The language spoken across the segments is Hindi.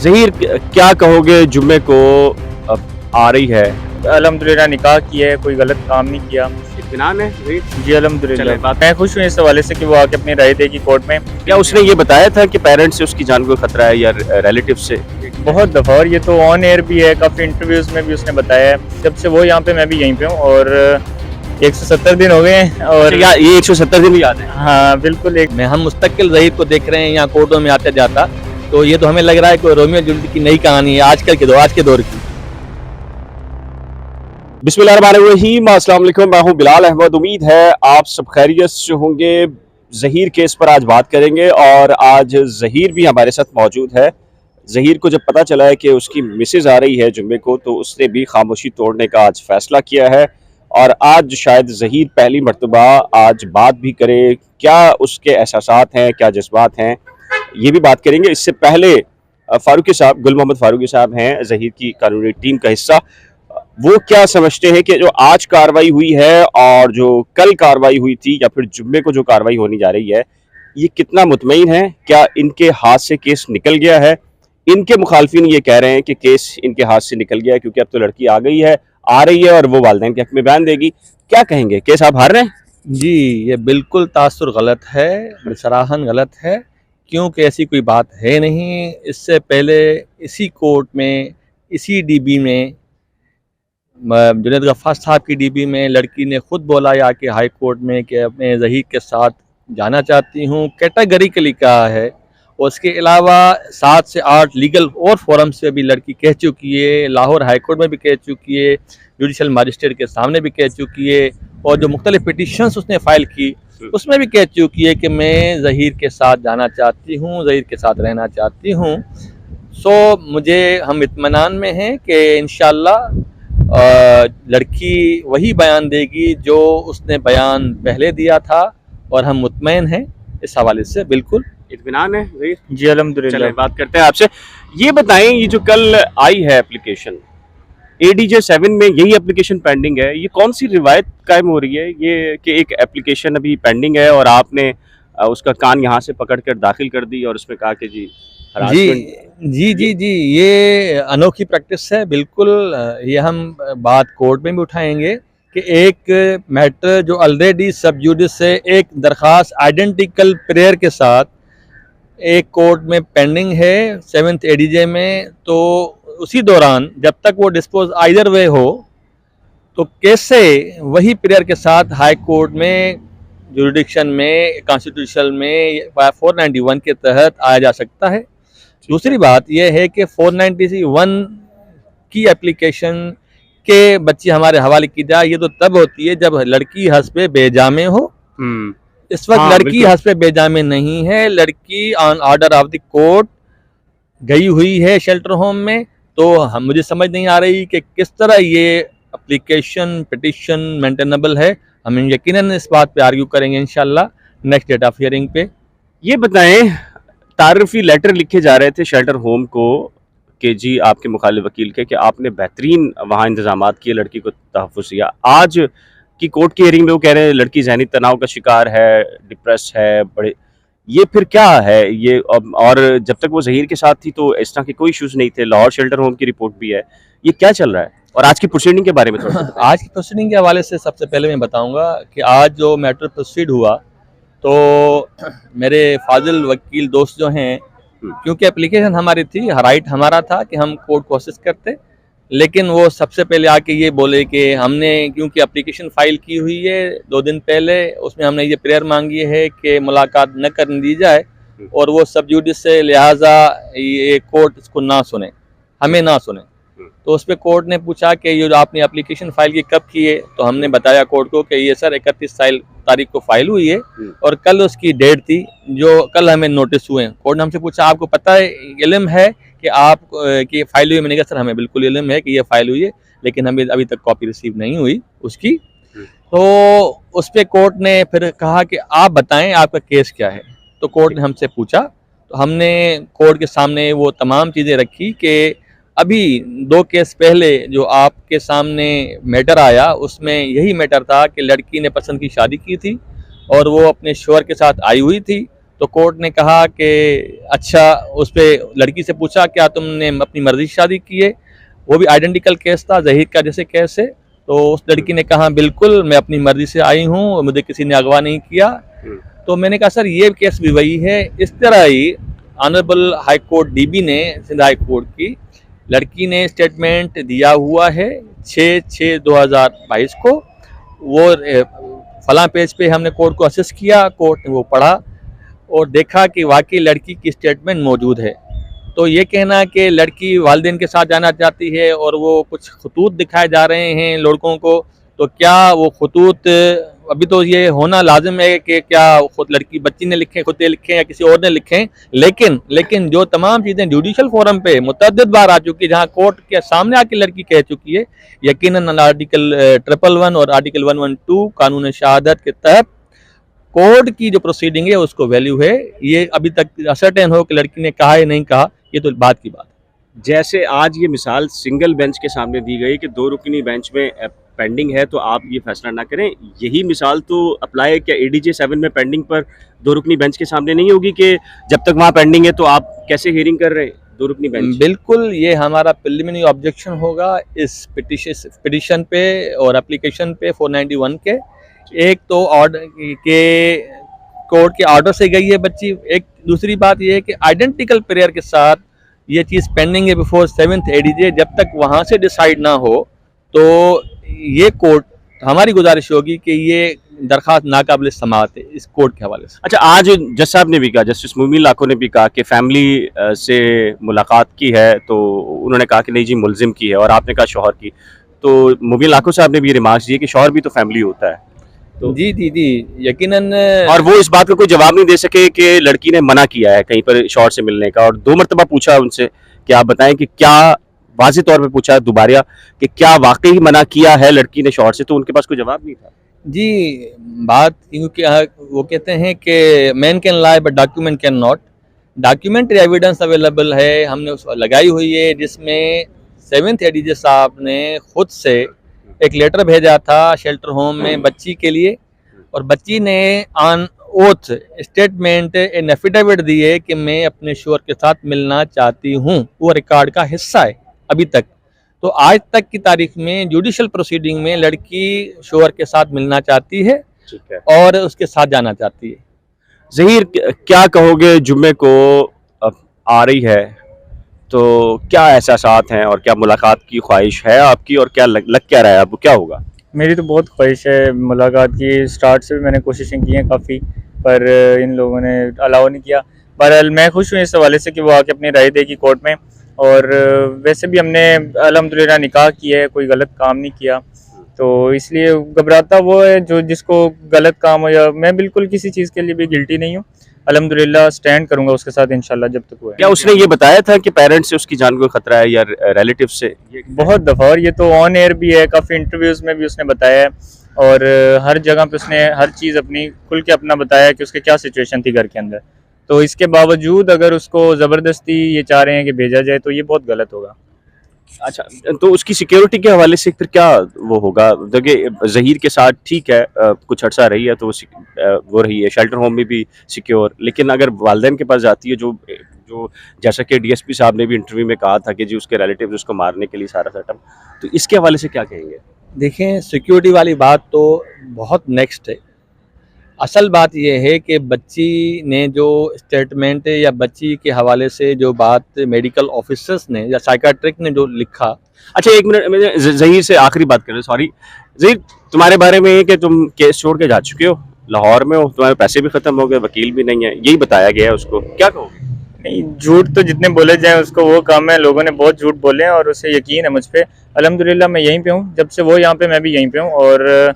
ज़हीर क्या कहोगे जुम्मे को अब आ रही है। अल्हम्दुलिल्लाह निकाह किया है, कोई गलत काम नहीं किया। इत्मीनान है ज़हीर? जी चले अल्हम्दुलिल्लाह बात। मैं खुश हूँ इस हवाले से कि वो आके अपनी राय देगी कोर्ट में। क्या उसने ये बताया था कि पेरेंट्स से उसकी जान को खतरा है या रिलेटिव से? बहुत दफ़ा, और ये तो ऑन एयर भी है, काफ़ी इंटरव्यूज़ में भी उसने बताया है। जब से वो यहाँ पे मैं भी यहीं पे हूँ और 170 दिन हो गए हैं और ये 170 दिन याद है। हाँ बिल्कुल एक में हम मुस्तकिल ज़हीर को देख रहे हैं यहाँ कोर्टों में आते जाता, तो ये तो हमें लग रहा है कि रोमियो जूलियट की नई कहानी है आज के दौर की। बिस्मिल्लाहिर्रहमानिर्रहीम, अस्सलाम वालेकुम। मैं हूँ बिलाल अहमद। उम्मीद है आप सब खैरियत से होंगे। ज़हीर केस पर आज बात करेंगे और आज ज़हीर भी हमारे साथ मौजूद है। ज़हीर को जब पता चला है कि उसकी मिसेज आ रही है जुम्मे को, तो उसने भी खामोशी तोड़ने का आज फैसला किया है और आज शायद ज़हीर पहली मर्तबा आज बात भी करे। क्या उसके एहसासात हैं, क्या जज्बात हैं, ये भी बात करेंगे। इससे पहले फारूकी साहब, गुल मोहम्मद फारूकी साहब हैं ज़हीर की कानूनी टीम का हिस्सा। वो क्या समझते हैं कि जो आज कार्रवाई हुई है और जो कल कार्रवाई हुई थी या फिर जुम्मे को जो कार्रवाई होने जा रही है, ये कितना मुतमईन है? क्या इनके हाथ से केस निकल गया है? इनके मुखालफिन ये कह रहे हैं कि केस इनके हाथ से निकल गया है क्योंकि अब तो लड़की आ गई है, आ रही है और वो वालिदैन के हक में बयान देगी। क्या कहेंगे? केस आप हार रहे हैं? जी, ये बिल्कुल तासुर गलत है, सराहन गलत है, क्योंकि ऐसी कोई बात है नहीं। इससे पहले इसी कोर्ट में, इसी डीबी में, जुनैद गफ्फार साहब की डीबी में लड़की ने खुद बोला या कि हाई कोर्ट में कि अपने ज़हीर के साथ जाना चाहती हूँ, कैटेगरिकली कहा है। और उसके अलावा 7 से 8 लीगल और फोरम से भी लड़की कह चुकी है, लाहौर हाई कोर्ट में भी कह चुकी है, जुडिशल मजिस्ट्रेट के सामने भी कह चुकी है, और जो मुख्तलिफ पिटिशंस उसने फ़ाइल की उसमें भी कह चुकी है कि मैं ज़हीर के साथ जाना चाहती हूँ, ज़हीर के साथ रहना चाहती हूँ। मुझे हम इत्मीनान में हैं कि इंशाअल्लाह लड़की वही बयान देगी जो उसने बयान पहले दिया था, और हम मुतमईन हैं इस हवाले से। बिल्कुल इत्मीनान है ज़हीर? जी अल्हम्दुलिल्लाह। बात करते हैं आपसे। ये बताएं, ये जो कल आई है एप्लीकेशन ADJ 7 में, यही एप्लीकेशन पेंडिंग है। ये कौन सी रिवायत कायम हो रही है ये कि एक एप्लीकेशन अभी पेंडिंग है और आपने उसका कान यहाँ से पकड़ कर दाखिल कर दी और उसमें कहा कि जी जी, ये अनोखी प्रैक्टिस है। बिल्कुल ये हम बात कोर्ट में भी उठाएंगे कि एक मैटर जो ऑलरेडी सब जुडिस से एक दरख्वास्त आइडेंटिकल प्रेयर के साथ एक कोर्ट में पेंडिंग है 7th ADJ में, तो उसी दौरान जब तक वो डिस्पोज आइदर वे हो, तो कैसे वही प्रेयर के साथ हाई कोर्ट में जुरिडिक्शन में कॉन्स्टिट्यूशनल में 491 के तहत आया जा सकता है। दूसरी बात यह है कि 491 की एप्लीकेशन के बच्ची हमारे हवाले की जाए, ये तो तब होती है जब लड़की हस्बे बेजामे हो। इस वक्त लड़की हस्बे बेजामे नहीं है, लड़की on order of the court गई हुई है शेल्टर होम में। तो हम मुझे समझ नहीं आ रही कि किस तरह ये एप्लीकेशन पिटिशन मेंटेनेबल है। हम यकीनन इस बात पे आर्ग्यू करेंगे इंशाल्लाह नेक्स्ट डेट ऑफ हियरिंग पे। ये बताएं, तारफ़ी लेटर लिखे जा रहे थे शेल्टर होम को कि जी आपके मुखालिफ वकील के कि आपने बेहतरीन वहाँ इंतजामात किए, लड़की को तहफ़्फ़ुज़ दिया। आज की कोर्ट की हियरिंग में वो कह रहे हैं लड़की ज़हनी तनाव का शिकार है, डिप्रेस है, बड़े ये फिर क्या है ये? और जब तक वो ज़हीर के साथ थी तो इस तरह के कोई इश्यूज़ नहीं थे। लाहौर शेल्टर होम की रिपोर्ट भी है। ये क्या चल रहा है? और आज की प्रोसीडिंग के बारे में थोड़ा आज की प्रोसीडिंग के हवाले से सबसे पहले मैं बताऊंगा कि आज जो मैटर प्रोसीड हुआ, तो मेरे फाजिल वकील दोस्त जो हैं, क्योंकि एप्लीकेशन हमारी थी, राइट हमारा था कि हम कोर्ट कोशिश करते, लेकिन वो सबसे पहले आके ये बोले कि हमने क्योंकि एप्लीकेशन फाइल की हुई है 2 दिन पहले, उसमें हमने ये प्रेयर मांगी है कि मुलाकात न करने दी जाए और वो सब जुडिस से, लिहाजा ये कोर्ट इसको ना सुने, हमें ना सुने। तो उस पर कोर्ट ने पूछा कि ये जो आपने एप्लीकेशन फाइल की कब की है, तो हमने बताया कोर्ट को कि ये सर 31 तारीख को फाइल हुई है और कल उसकी डेट थी जो कल हमें नोटिस हुए। कोर्ट ने हमसे पूछा आपको पता है, इल्म है कि आप की फाइल हुई? मैंने कहा सर हमें बिल्कुल इल्म है कि ये फाइल हुई है, लेकिन हमें अभी तक कॉपी रिसीव नहीं हुई उसकी। तो उस पर कोर्ट ने फिर कहा कि आप बताएं आपका केस क्या है। तो कोर्ट ने हमसे पूछा, तो हमने कोर्ट के सामने वो तमाम चीज़ें रखी कि अभी 2 केस पहले जो आपके सामने मैटर आया, उसमें यही मैटर था कि लड़की ने पसंद की शादी की थी और वो अपने शोहर के साथ आई हुई थी, तो कोर्ट ने कहा कि अच्छा, उस पर लड़की से पूछा क्या तुमने अपनी मर्जी से शादी की है, वो भी आइडेंटिकल केस था जहीर का जैसे केस है। तो उस लड़की ने कहा बिल्कुल मैं अपनी मर्जी से आई हूँ, मुझे किसी ने अगवा नहीं किया। तो मैंने कहा सर ये केस भी वही है। इस तरह ही ऑनरेबल हाई कोर्ट डीबी ने, सिंध हाई कोर्ट की, लड़की ने स्टेटमेंट दिया हुआ है 6/6/2022 को। वो फलां पेज पे हमने कोर्ट को असिस्ट किया, कोर्ट ने वो पढ़ा और देखा कि वाकई लड़की की स्टेटमेंट मौजूद है। तो ये कहना कि लड़की वालिदैन के साथ जाना चाहती है और वो कुछ खतूत दिखाए जा रहे हैं लड़कों को, तो क्या वो खतूत, अभी तो ये होना लाजिम है कि क्या खुद लड़की बच्ची ने लिखे, खुद ने लिखे या किसी और ने लिखे, लेकिन जो तमाम चीज़ें जुडिशल फोरम पे मुतअद्दिद बार आ चुकी है, जहाँ कोर्ट के सामने आके लड़की कह चुकी है, यकीनन आर्टिकल 111 और आर्टिकल 112 कानून शहादत के तहत कोर्ट की जो प्रोसीडिंग है उसको वैल्यू है। ये अभी तक असर्टेन हो कि लड़की ने कहा या नहीं कहा, ये तो बात की बात है। जैसे आज ये मिसाल सिंगल बेंच के सामने दी गई कि 2 रुकनी बेंच में पेंडिंग है तो आप ये फैसला ना करें, यही मिसाल तो अप्लाई क्या ADJ 7 में पेंडिंग पर 2 रुकनी बेंच के सामने नहीं होगी कि जब तक वहाँ पेंडिंग है तो आप कैसे हियरिंग कर रहे हैं 2 रुकनी बेंच? बिल्कुल, ये हमारा प्रिलिमिनरी ऑब्जेक्शन होगा इस पिटिशन पे और एप्लीकेशन पे 491 के। एक तो ऑर्डर के कोर्ट के ऑर्डर से गई है बच्ची, एक दूसरी बात ये है कि आइडेंटिकल प्रेयर के साथ ये चीज़ पेंडिंग है बिफोर 7th ADJ। जब तक वहाँ से डिसाइड ना हो तो ये कोर्ट, हमारी गुजारिश होगी कि ये दरख्वास्त नाकाबिल समाअत है इस कोर्ट के हवाले से। अच्छा, आज जज साहब ने भी कहा, जस्टिस मुमीन लाखों ने भी कहा कि फैमिली से मुलाकात की है, तो उन्होंने कहा कि नहीं जी मुलजिम की है, और आपने कहा शौहर की। तो मुमीन लाखों साहब ने भी ये रिमार्क्स दिए कि शौहर भी तो फैमिली होता है। तो जी यकीनन। और वो इस बात का कोई जवाब नहीं दे सके कि लड़की ने मना किया है कहीं पर शौहर से मिलने का, और 2 मरतबा पूछा उनसे कि आप बताएं कि क्या, वाज़े तौर पे पूछा दोबारा कि क्या वाकई मना किया है लड़की ने शौहर से, तो उनके पास कोई जवाब नहीं था। जी, बात क्योंकि वो कहते हैं कि man can lie but document can not. Documentary evidence available है, हमने उसको लगाई हुई है, जिसमें 7th ADJ साहब ने खुद से एक लेटर भेजा था शेल्टर होम में बच्ची के लिए, और बच्ची ने on oath statement an affidavit दी है कि मैं अपने शोहर के साथ मिलना चाहती हूँ। वो रिकॉर्ड का हिस्सा है अभी तक। तो आज तक की तारीख में जुडिशल प्रोसीडिंग में लड़की शोहर के साथ मिलना चाहती है, ठीक है, और उसके साथ जाना चाहती है। ज़हीर क्या कहोगे, जुम्मे को अब आ रही है तो क्या एहसासात हैं और क्या मुलाकात की ख्वाहिश है आपकी, और क्या लग क्या रहा है अब क्या होगा? मेरी तो बहुत ख्वाहिश है मुलाकात की। स्टार्ट से भी मैंने कोशिशें की हैं काफ़ी, पर इन लोगों ने अलाउ नहीं किया। बहरहाल मैं खुश हूँ इस हवाले से कि वो आके अपनी राय देगी कोर्ट में, और वैसे भी हमने अल्हम्दुलिल्लाह निकाह किया है, कोई गलत काम नहीं किया, तो इसलिए घबराता वो है जो जिसको गलत काम हो, या मैं बिल्कुल किसी चीज़ के लिए भी गिल्टी नहीं हूँ। अल्हम्दुलिल्लाह स्टैंड करूँगा उसके साथ इंशाल्लाह जब तक वो है। क्या उसने ये बताया था कि पेरेंट्स से उसकी जान को खतरा है या रिलेटिव से? बहुत दफ़ा, और ये तो ऑन एयर भी है, काफ़ी इंटरव्यूज़ में भी उसने बताया है, और हर जगह पे उसने हर चीज़ अपनी खुल के अपना बताया कि उसके क्या सिचुएशन थी घर के अंदर। तो इसके बावजूद अगर उसको ज़बरदस्ती ये चाह रहे हैं कि भेजा जाए तो ये बहुत गलत होगा। अच्छा, तो उसकी सिक्योरिटी के हवाले से फिर क्या वो होगा? देखिए, ज़हीर के साथ ठीक है, कुछ अर्सा रही है तो वो रही है, शेल्टर होम में भी सिक्योर, लेकिन अगर वालिदैन के पास जाती है, जो जो जैसा कि DSP साहब ने भी इंटरव्यू में कहा था कि जी उसके रिलेटिव उसको मारने के लिए सारा सेटअप, तो इसके हवाले से क्या कहेंगे? देखें, सिक्योरिटी वाली बात तो बहुत नेक्स्ट है। असल बात यह है कि बच्ची ने जो स्टेटमेंट या बच्ची के हवाले से जो बात मेडिकल ऑफिसर्स ने या साइकाट्रिक ने जो लिखा। अच्छा, 1 मिनट, मैं ज़हीर से आखिरी बात कर रहे, सॉरी ज़हीर, तुम्हारे बारे में ये कि तुम केस छोड़ के जा चुके हो, लाहौर में हो, तुम्हारे पैसे भी ख़त्म हो गए, वकील भी नहीं है, यही बताया गया है उसको, क्या कहोगे? नहीं, झूठ तो जितने बोले जाए उसको वो काम है, लोगों ने बहुत झूठ बोले हैं और उसे यकीन है मुझ पे। अल्हम्दुलिल्लाह मैं यहीं पे हूँ, जब से वो यहाँ पे मैं भी यहीं पे हूँ, और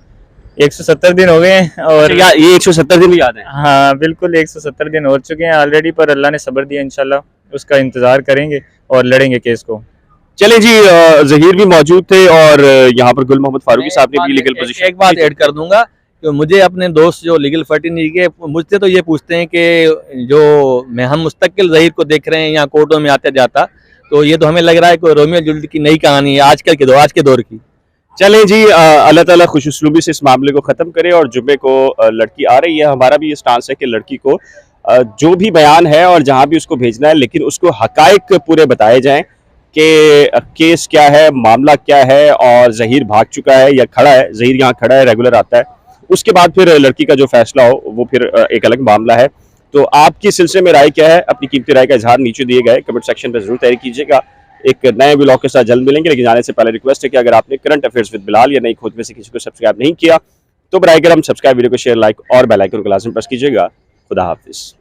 170 दिन हो गए हैं। और ये 170 दिन भी याद है? हाँ बिल्कुल, 170 दिन हो चुके हैं ऑलरेडी, पर अल्लाह ने सब्र दिया, इंशाल्लाह उसका इंतज़ार करेंगे और लड़ेंगे केस को। चले जी, ज़हीर भी मौजूद थे और यहाँ पर गुल मोहम्मद फारूकी साहब ने भी लीगल पोजीशन। एक बात ऐड कर दूंगा कि मुझे अपने दोस्त जो लीगल फर्टिनिटी के मुझसे तो ये पूछते हैं कि जो हम मुस्तकिल ज़हीर को देख रहे हैं यहाँ कोर्टों में आते जाता, तो ये तो हमें लग रहा है कि रोमियो जूलियट की नई कहानी है आज के दौर की। चलें जी, अल्लाह ताला खुशउस्लूबी से इस मामले को ख़त्म करे और जुम्मे को लड़की आ रही है। हमारा भी ये स्टांस है कि लड़की को जो भी बयान है और जहां भी उसको भेजना है, लेकिन उसको हकाइक पूरे बताए जाएं कि केस क्या है, मामला क्या है, और जहीर भाग चुका है या खड़ा है। जहीर यहाँ खड़ा है, रेगुलर आता है, उसके बाद फिर लड़की का जो फैसला हो वो फिर एक अलग मामला है। तो आपकी सिलसिले में राय क्या है? अपनी कीमती राय का इजहार नीचे दिए गए कमेंट सेक्शन पर जरूर तैयार कीजिएगा। एक नए ब्लॉग के साथ जल्द मिलेंगे, लेकिन जाने से पहले रिक्वेस्ट है कि अगर आपने करंट अफेयर्स विद बिलाल या नई खोज में से किसी को सब्सक्राइब नहीं किया तो बराए करम सब्सक्राइब, वीडियो को शेयर, लाइक और बेल आइकन को लाजमी प्रेस कीजिएगा। खुदा हाफिज।